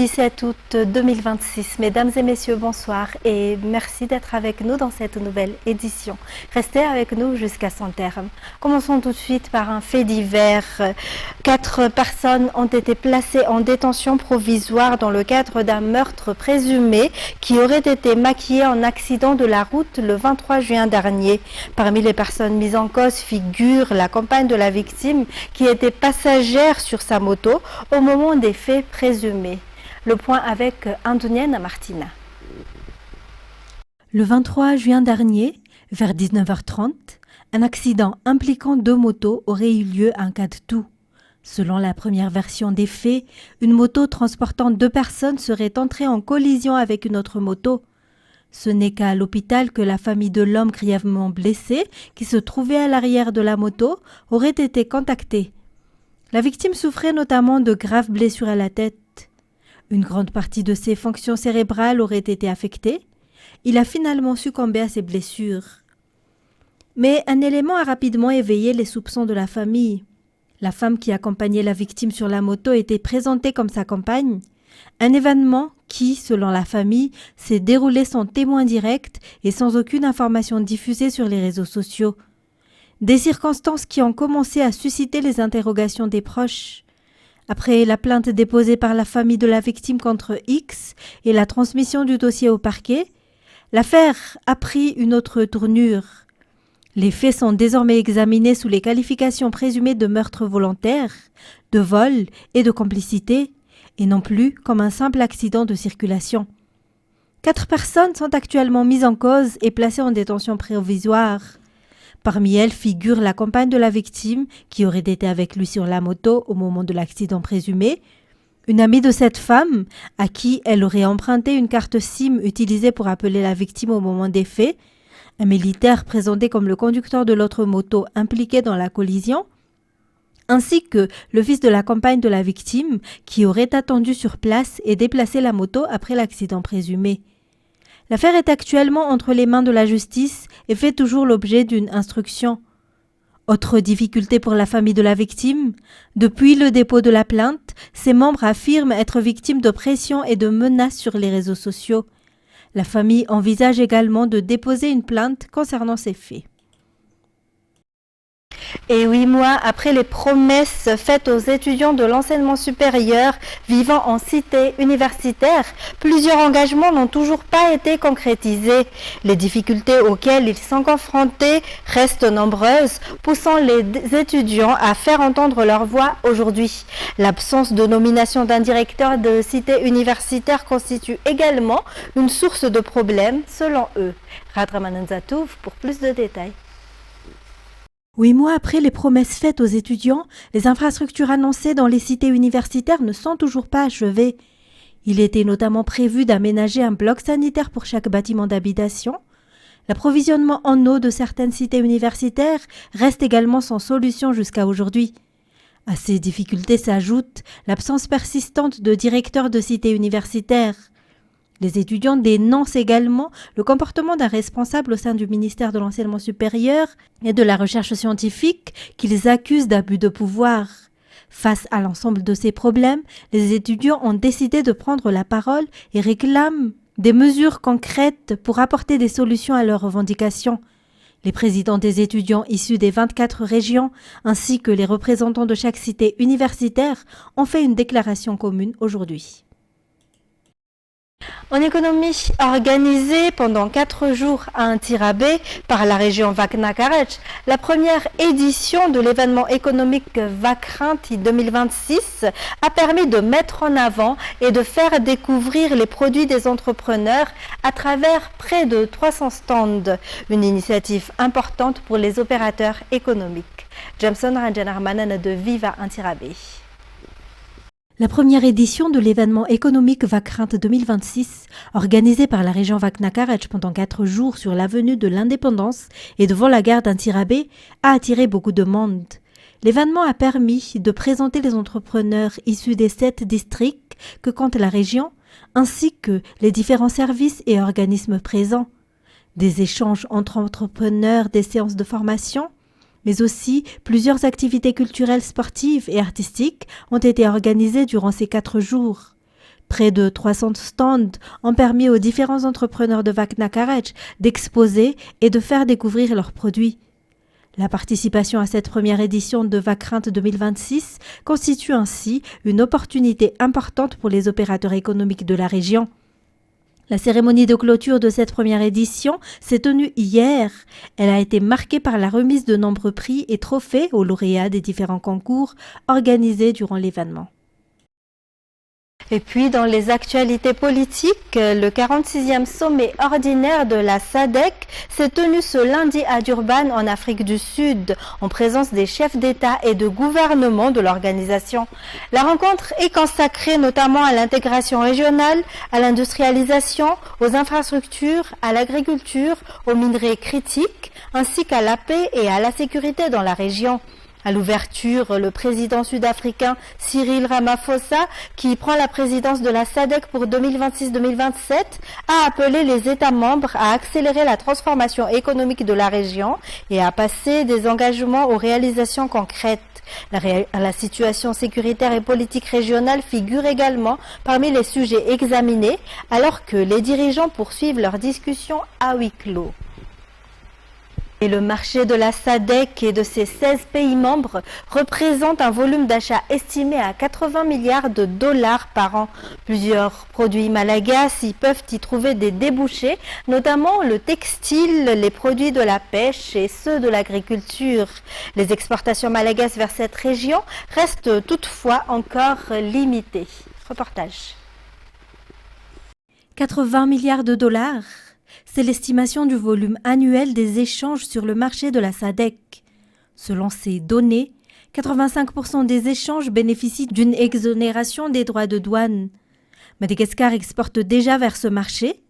17 août 2026. Mesdames et messieurs, bonsoir et merci d'être avec nous dans cette nouvelle édition. Restez avec nous jusqu'à son terme. Commençons tout de suite par un fait divers. 4 personnes ont été placées en détention provisoire dans le cadre d'un meurtre présumé qui aurait été maquillé en accident de la route le 23 juin dernier. Parmi les personnes mises en cause figure la compagne de la victime qui était passagère sur sa moto au moment des faits présumés. Le point avec Antounienne Martina. Le 23 juin dernier, vers 19h30, un accident impliquant 2 motos aurait eu lieu à Kadtou. Selon la première version des faits, une moto transportant 2 personnes serait entrée en collision avec une autre moto. Ce n'est qu'à l'hôpital que la famille de l'homme grièvement blessé, qui se trouvait à l'arrière de la moto, aurait été contactée. La victime souffrait notamment de graves blessures à la tête. Une grande partie de ses fonctions cérébrales aurait été affectée. Il a finalement succombé à ses blessures. Mais un élément a rapidement éveillé les soupçons de la famille. La femme qui accompagnait la victime sur la moto était présentée comme sa compagne. Un événement qui, selon la famille, s'est déroulé sans témoin direct et sans aucune information diffusée sur les réseaux sociaux. Des circonstances qui ont commencé à susciter les interrogations des proches. Après la plainte déposée par la famille de la victime contre X et la transmission du dossier au parquet, l'affaire a pris une autre tournure. Les faits sont désormais examinés sous les qualifications présumées de meurtre volontaire, de vol et de complicité, et non plus comme un simple accident de circulation. 4 personnes sont actuellement mises en cause et placées en détention provisoire. Parmi elles figure la compagne de la victime qui aurait été avec lui sur la moto au moment de l'accident présumé, une amie de cette femme à qui elle aurait emprunté une carte SIM utilisée pour appeler la victime au moment des faits, un militaire présenté comme le conducteur de l'autre moto impliqué dans la collision, ainsi que le fils de la compagne de la victime qui aurait attendu sur place et déplacé la moto après l'accident présumé. L'affaire est actuellement entre les mains de la justice et fait toujours l'objet d'une instruction. Autre difficulté pour la famille de la victime, depuis le dépôt de la plainte, ses membres affirment être victimes de pression et de menaces sur les réseaux sociaux. La famille envisage également de déposer une plainte concernant ces faits. Et 8 mois après les promesses faites aux étudiants de l'enseignement supérieur vivant en cité universitaire, plusieurs engagements n'ont toujours pas été concrétisés. Les difficultés auxquelles ils sont confrontés restent nombreuses, poussant les étudiants à faire entendre leur voix aujourd'hui. L'absence de nomination d'un directeur de cité universitaire constitue également une source de problèmes, selon eux. Radraman Nzatouf pour plus de détails. 8 mois après les promesses faites aux étudiants, les infrastructures annoncées dans les cités universitaires ne sont toujours pas achevées. Il était notamment prévu d'aménager un bloc sanitaire pour chaque bâtiment d'habitation. L'approvisionnement en eau de certaines cités universitaires reste également sans solution jusqu'à aujourd'hui. À ces difficultés s'ajoute l'absence persistante de directeurs de cités universitaires. Les étudiants dénoncent également le comportement d'un responsable au sein du ministère de l'Enseignement supérieur et de la Recherche scientifique qu'ils accusent d'abus de pouvoir. Face à l'ensemble de ces problèmes, les étudiants ont décidé de prendre la parole et réclament des mesures concrètes pour apporter des solutions à leurs revendications. Les présidents des étudiants issus des 24 régions ainsi que les représentants de chaque cité universitaire ont fait une déclaration commune aujourd'hui. En économie, organisée pendant 4 jours à Antirabé par la région Vakna-Karaj, la première édition de l'événement économique Vakrinti 2026 a permis de mettre en avant et de faire découvrir les produits des entrepreneurs à travers près de 300 stands, une initiative importante pour les opérateurs économiques. Jameson Ranjanarmanan de Viva Antirabé. La première édition de l'événement économique Vakrinti 2026, organisée par la région Vakna-Karaj pendant 4 jours sur l'avenue de l'Indépendance et devant la gare d'Antirabé, a attiré beaucoup de monde. L'événement a permis de présenter les entrepreneurs issus des 7 districts que compte la région, ainsi que les différents services et organismes présents. Des échanges entre entrepreneurs, des séances de formation, mais aussi plusieurs activités culturelles, sportives et artistiques ont été organisées durant ces 4 jours. Près de 300 stands ont permis aux différents entrepreneurs de Vakna Karaj d'exposer et de faire découvrir leurs produits. La participation à cette première édition de Vakrint 2026 constitue ainsi une opportunité importante pour les opérateurs économiques de la région. La cérémonie de clôture de cette première édition s'est tenue hier. Elle a été marquée par la remise de nombreux prix et trophées aux lauréats des différents concours organisés durant l'événement. Et puis, dans les actualités politiques, le 46e sommet ordinaire de la SADC s'est tenu ce lundi à Durban, en Afrique du Sud, en présence des chefs d'État et de gouvernement de l'organisation. La rencontre est consacrée notamment à l'intégration régionale, à l'industrialisation, aux infrastructures, à l'agriculture, aux minerais critiques, ainsi qu'à la paix et à la sécurité dans la région. À l'ouverture, le président sud-africain Cyril Ramaphosa, qui prend la présidence de la SADC pour 2026-2027, a appelé les États membres à accélérer la transformation économique de la région et à passer des engagements aux réalisations concrètes. La situation sécuritaire et politique régionale figure également parmi les sujets examinés, alors que les dirigeants poursuivent leurs discussions à huis clos. Et le marché de la SADC et de ses 16 pays membres représente un volume d'achat estimé à 80 milliards de dollars par an. Plusieurs produits malagasy peuvent y trouver des débouchés, notamment le textile, les produits de la pêche et ceux de l'agriculture. Les exportations malagasy vers cette région restent toutefois encore limitées. Reportage. 80 milliards de dollars. C'est l'estimation du volume annuel des échanges sur le marché de la SADC. Selon ces données, 85% des échanges bénéficient d'une exonération des droits de douane. Madagascar exporte déjà vers ce marché.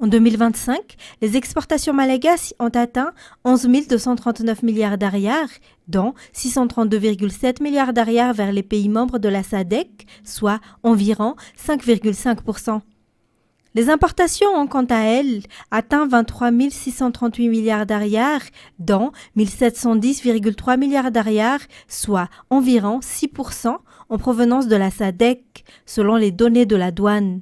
En 2025, les exportations malagasy ont atteint 11 239 milliards d'ariars, dont 632,7 milliards d'ariars vers les pays membres de la SADC, soit environ 5,5%. Les importations ont quant à elles atteint 23 638 milliards d'ariars, dont 1710,3 milliards d'ariars, soit environ 6% en provenance de la SADC, selon les données de la douane.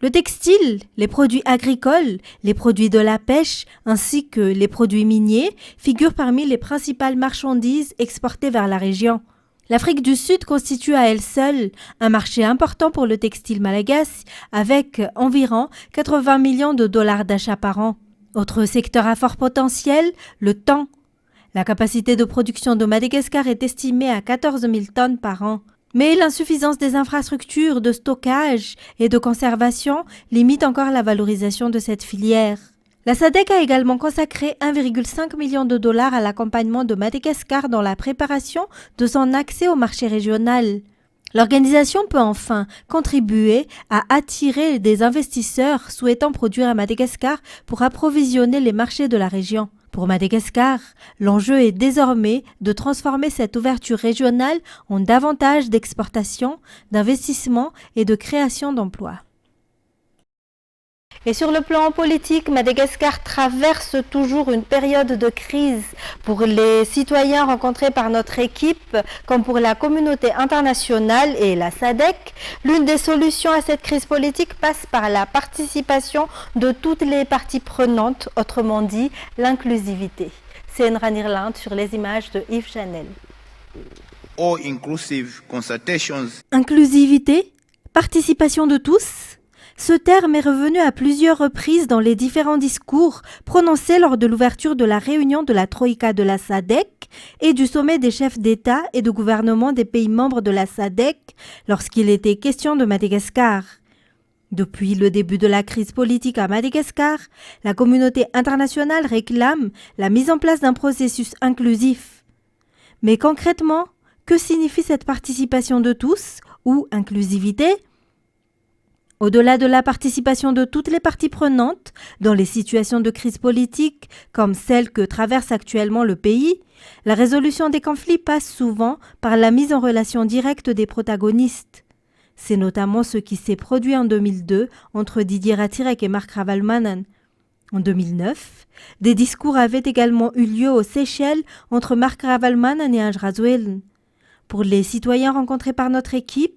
Le textile, les produits agricoles, les produits de la pêche ainsi que les produits miniers figurent parmi les principales marchandises exportées vers la région. L'Afrique du Sud constitue à elle seule un marché important pour le textile malagasy avec environ 80 millions de dollars d'achats par an. Autre secteur à fort potentiel, le thon. La capacité de production de Madagascar est estimée à 14 000 tonnes par an. Mais l'insuffisance des infrastructures de stockage et de conservation limite encore la valorisation de cette filière. La SADC a également consacré 1,5 million de dollars à l'accompagnement de Madagascar dans la préparation de son accès au marché régional. L'organisation peut enfin contribuer à attirer des investisseurs souhaitant produire à Madagascar pour approvisionner les marchés de la région. Pour Madagascar, l'enjeu est désormais de transformer cette ouverture régionale en davantage d'exportation, d'investissement et de création d'emplois. Et sur le plan politique, Madagascar traverse toujours une période de crise. Pour les citoyens rencontrés par notre équipe, comme pour la communauté internationale et la SADC, l'une des solutions à cette crise politique passe par la participation de toutes les parties prenantes, autrement dit l'inclusivité. C'est Nran Irlande sur les images de Yves Chanel. Inclusivité, participation de tous. Ce terme est revenu à plusieurs reprises dans les différents discours prononcés lors de l'ouverture de la réunion de la Troïka de la SADC et du sommet des chefs d'État et de gouvernement des pays membres de la SADC lorsqu'il était question de Madagascar. Depuis le début de la crise politique à Madagascar, la communauté internationale réclame la mise en place d'un processus inclusif. Mais concrètement, que signifie cette participation de tous ou inclusivité ? Au-delà de la participation de toutes les parties prenantes dans les situations de crise politique comme celle que traverse actuellement le pays, la résolution des conflits passe souvent par la mise en relation directe des protagonistes. C'est notamment ce qui s'est produit en 2002 entre Didier Ratsirek et Marc Ravalomanan. En 2009, des discours avaient également eu lieu aux Seychelles entre Marc Ravalomanan et Ange Rasuelen. Pour les citoyens rencontrés par notre équipe,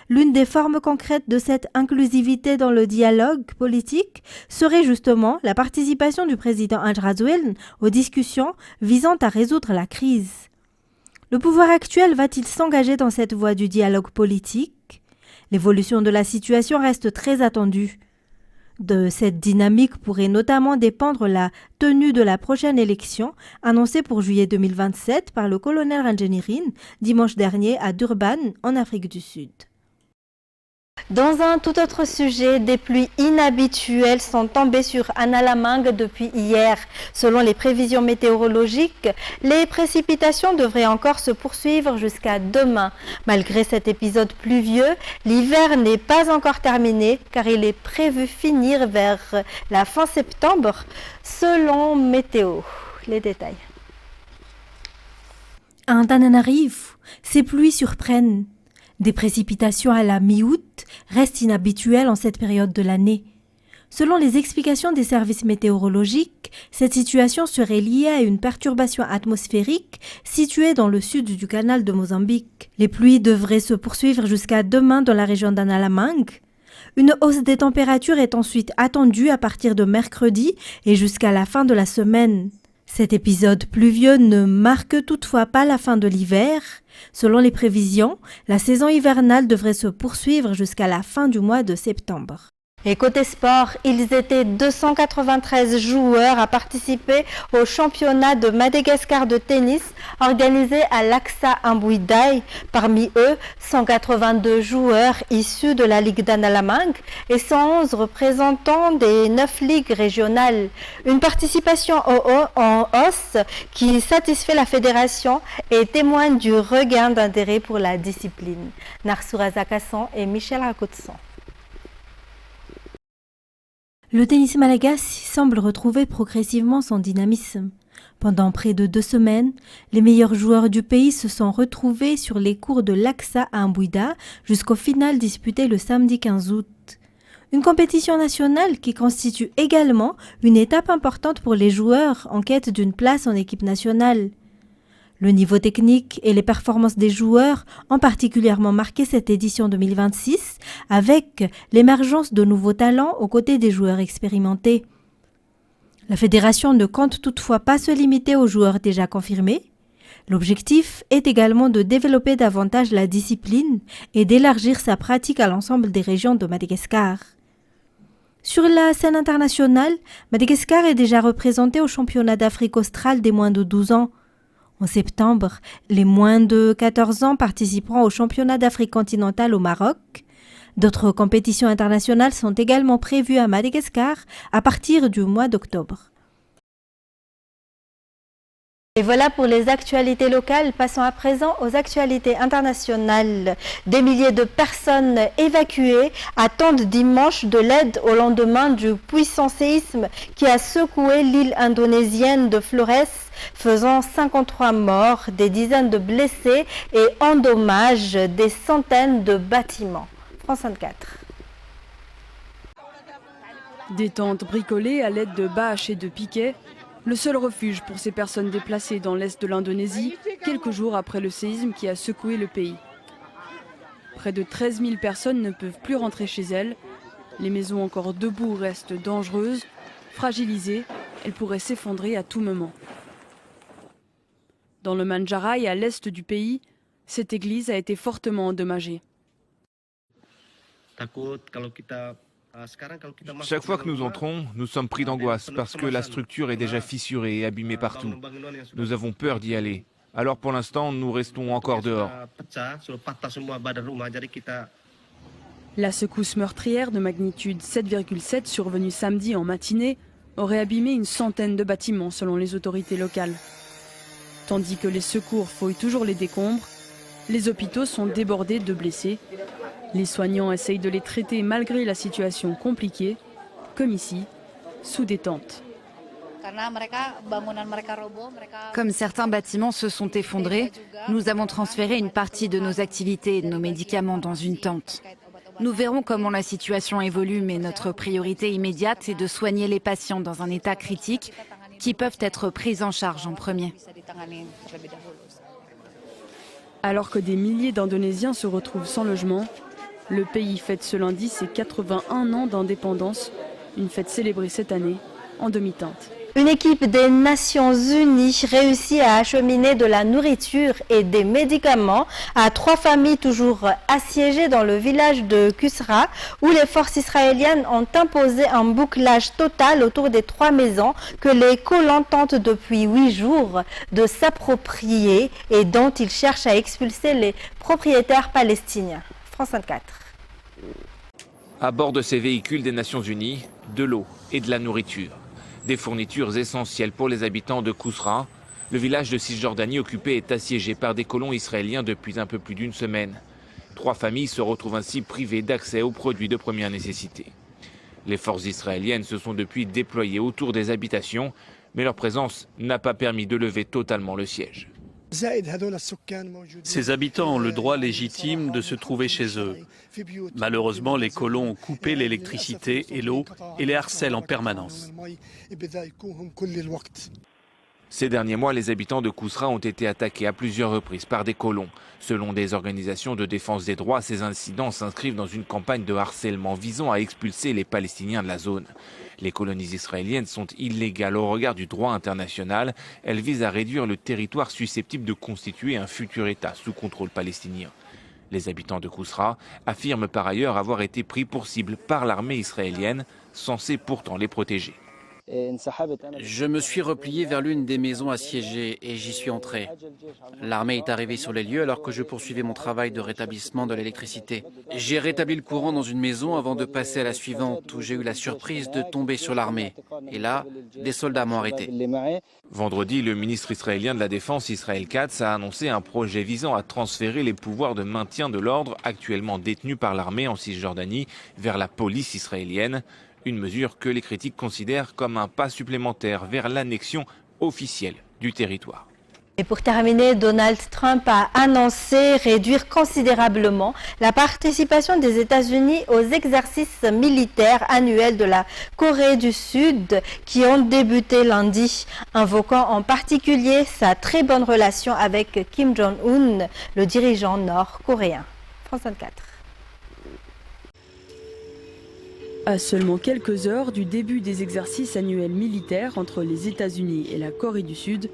l'une des formes concrètes de cette inclusivité dans le dialogue politique serait justement la participation du président Al-Razouel aux discussions visant à résoudre la crise. Le pouvoir actuel va-t-il s'engager dans cette voie du dialogue politique? L'évolution de la situation reste très attendue. De cette dynamique pourrait notamment dépendre la tenue de la prochaine élection annoncée pour juillet 2027 par le colonel Ranjanirin dimanche dernier à Durban, en Afrique du Sud. Dans un tout autre sujet, des pluies inhabituelles sont tombées sur Analamang depuis hier. Selon les prévisions météorologiques, les précipitations devraient encore se poursuivre jusqu'à demain. Malgré cet épisode pluvieux, l'hiver n'est pas encore terminé car il est prévu finir vers la fin septembre selon Météo. Les détails. À Antananarivo, ces pluies surprennent. Des précipitations à la mi-août restent inhabituelles en cette période de l'année. Selon les explications des services météorologiques, cette situation serait liée à une perturbation atmosphérique située dans le sud du canal de Mozambique. Les pluies devraient se poursuivre jusqu'à demain dans la région d'Analamang. Une hausse des températures est ensuite attendue à partir de mercredi et jusqu'à la fin de la semaine. Cet épisode pluvieux ne marque toutefois pas la fin de l'hiver. Selon les prévisions, la saison hivernale devrait se poursuivre jusqu'à la fin du mois de septembre. Et côté sport, ils étaient 293 joueurs à participer au championnat de Madagascar de tennis organisé à Laksa Ambuidai. Parmi eux, 182 joueurs issus de la Ligue d'Analamang et 111 représentants des 9 ligues régionales. Une participation en hausse qui satisfait la fédération et témoigne du regain d'intérêt pour la discipline. Narsoura Zakassan et Michel Rakotsan. Le tennis malagasy semble retrouver progressivement son dynamisme. Pendant près de 2 semaines, les meilleurs joueurs du pays se sont retrouvés sur les courts de Laksa à Ambuida jusqu'au final disputé le samedi 15 août. Une compétition nationale qui constitue également une étape importante pour les joueurs en quête d'une place en équipe nationale. Le niveau technique et les performances des joueurs ont particulièrement marqué cette édition 2026 avec l'émergence de nouveaux talents aux côtés des joueurs expérimentés. La fédération ne compte toutefois pas se limiter aux joueurs déjà confirmés. L'objectif est également de développer davantage la discipline et d'élargir sa pratique à l'ensemble des régions de Madagascar. Sur la scène internationale, Madagascar est déjà représenté au championnat d'Afrique australe des moins de 12 ans. En septembre, les moins de 14 ans participeront au championnat d'Afrique continentale au Maroc. D'autres compétitions internationales sont également prévues à Madagascar à partir du mois d'octobre. Et voilà pour les actualités locales. Passons à présent aux actualités internationales. Des milliers de personnes évacuées attendent dimanche de l'aide au lendemain du puissant séisme qui a secoué l'île indonésienne de Flores, faisant 53 morts, des dizaines de blessés et endommage des centaines de bâtiments. France 24. Des tentes bricolées à l'aide de bâches et de piquets, le seul refuge pour ces personnes déplacées dans l'est de l'Indonésie, quelques jours après le séisme qui a secoué le pays. Près de 13 000 personnes ne peuvent plus rentrer chez elles. Les maisons encore debout restent dangereuses, fragilisées, elles pourraient s'effondrer à tout moment. Dans le Manjarai, à l'est du pays, cette église a été fortement endommagée. Chaque fois que nous entrons, nous sommes pris d'angoisse parce que la structure est déjà fissurée et abîmée partout. Nous avons peur d'y aller. Alors pour l'instant, nous restons encore dehors. La secousse meurtrière de magnitude 7,7 survenue samedi en matinée aurait abîmé une centaine de bâtiments selon les autorités locales. Tandis que les secours fouillent toujours les décombres, les hôpitaux sont débordés de blessés. Les soignants essayent de les traiter malgré la situation compliquée, comme ici, sous des tentes. Comme certains bâtiments se sont effondrés, nous avons transféré une partie de nos activités et de nos médicaments dans une tente. Nous verrons comment la situation évolue, mais notre priorité immédiate est de soigner les patients dans un état critique qui peuvent être pris en charge en premier. Alors que des milliers d'Indonésiens se retrouvent sans logement, Le pays fête ce lundi ses 81 ans d'indépendance, une fête célébrée cette année en demi-teinte. Une équipe des Nations Unies réussit à acheminer de la nourriture et des médicaments à 3 familles toujours assiégées dans le village de Kusra, où les forces israéliennes ont imposé un bouclage total autour des 3 maisons que les colons tentent depuis 8 jours de s'approprier et dont ils cherchent à expulser les propriétaires palestiniens. France 24. À bord de ces véhicules des Nations Unies, de l'eau et de la nourriture. Des fournitures essentielles pour les habitants de Kusra. Le village de Cisjordanie occupé est assiégé par des colons israéliens depuis un peu plus d'une semaine. 3 familles se retrouvent ainsi privées d'accès aux produits de première nécessité. Les forces israéliennes se sont depuis déployées autour des habitations, mais leur présence n'a pas permis de lever totalement le siège. Ces habitants ont le droit légitime de se trouver chez eux. Malheureusement, les colons ont coupé l'électricité et l'eau et les harcèlent en permanence. Ces derniers mois, les habitants de Kusra ont été attaqués à plusieurs reprises par des colons. Selon des organisations de défense des droits, ces incidents s'inscrivent dans une campagne de harcèlement visant à expulser les Palestiniens de la zone. Les colonies israéliennes sont illégales au regard du droit international. Elles visent à réduire le territoire susceptible de constituer un futur État sous contrôle palestinien. Les habitants de Kusra affirment par ailleurs avoir été pris pour cible par l'armée israélienne, censée pourtant les protéger. Je me suis replié vers l'une des maisons assiégées et j'y suis entré. L'armée est arrivée sur les lieux alors que je poursuivais mon travail de rétablissement de l'électricité. J'ai rétabli le courant dans une maison avant de passer à la suivante où j'ai eu la surprise de tomber sur l'armée. Et là, des soldats m'ont arrêté. Vendredi, le ministre israélien de la Défense, Israël Katz, a annoncé un projet visant à transférer les pouvoirs de maintien de l'ordre actuellement détenus par l'armée en Cisjordanie vers la police israélienne. Une mesure que les critiques considèrent comme un pas supplémentaire vers l'annexion officielle du territoire. Et pour terminer, Donald Trump a annoncé réduire considérablement la participation des États-Unis aux exercices militaires annuels de la Corée du Sud qui ont débuté lundi, invoquant en particulier sa très bonne relation avec Kim Jong-un, le dirigeant nord-coréen. France 24. À seulement quelques heures du début des exercices annuels militaires entre les États-Unis et la Corée du Sud,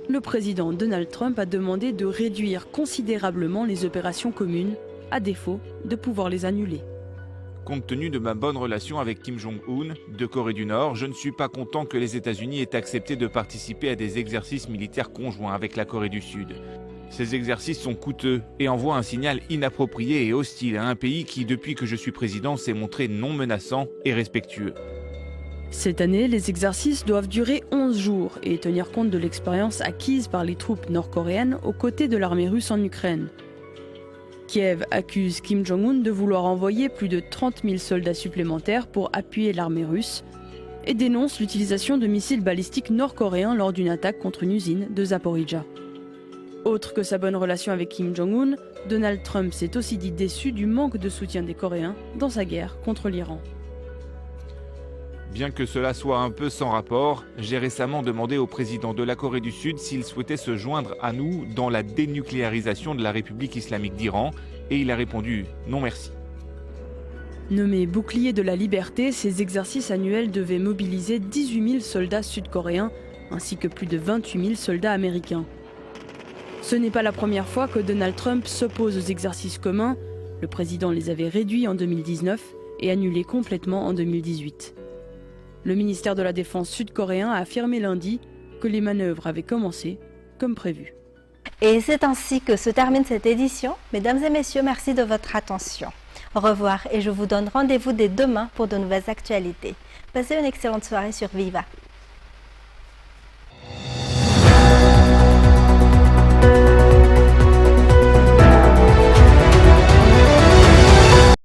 le président Donald Trump a demandé de réduire considérablement les opérations communes, à défaut de pouvoir les annuler. Compte tenu de ma bonne relation avec Kim Jong-un de Corée du Nord, je ne suis pas content que les États-Unis aient accepté de participer à des exercices militaires conjoints avec la Corée du Sud. Ces exercices sont coûteux et envoient un signal inapproprié et hostile à un pays qui, depuis que je suis président, s'est montré non menaçant et respectueux. Cette année, les exercices doivent durer 11 jours et tenir compte de l'expérience acquise par les troupes nord-coréennes aux côtés de l'armée russe en Ukraine. Kiev accuse Kim Jong-un de vouloir envoyer plus de 30 000 soldats supplémentaires pour appuyer l'armée russe et dénonce l'utilisation de missiles balistiques nord-coréens lors d'une attaque contre une usine de Zaporijjia. Autre que sa bonne relation avec Kim Jong-un, Donald Trump s'est aussi dit déçu du manque de soutien des Coréens dans sa guerre contre l'Iran. Bien que cela soit un peu sans rapport, j'ai récemment demandé au président de la Corée du Sud s'il souhaitait se joindre à nous dans la dénucléarisation de la République islamique d'Iran, et il a répondu « non merci ». Nommés boucliers de la liberté, ces exercices annuels devaient mobiliser 18 000 soldats sud-coréens ainsi que plus de 28 000 soldats américains. Ce n'est pas la première fois que Donald Trump s'oppose aux exercices communs. Le président les avait réduits en 2019 et annulés complètement en 2018. Le ministère de la Défense sud-coréen a affirmé lundi que les manœuvres avaient commencé comme prévu. Et c'est ainsi que se termine cette édition. Mesdames et messieurs, merci de votre attention. Au revoir et je vous donne rendez-vous dès demain pour de nouvelles actualités. Passez une excellente soirée sur Viva.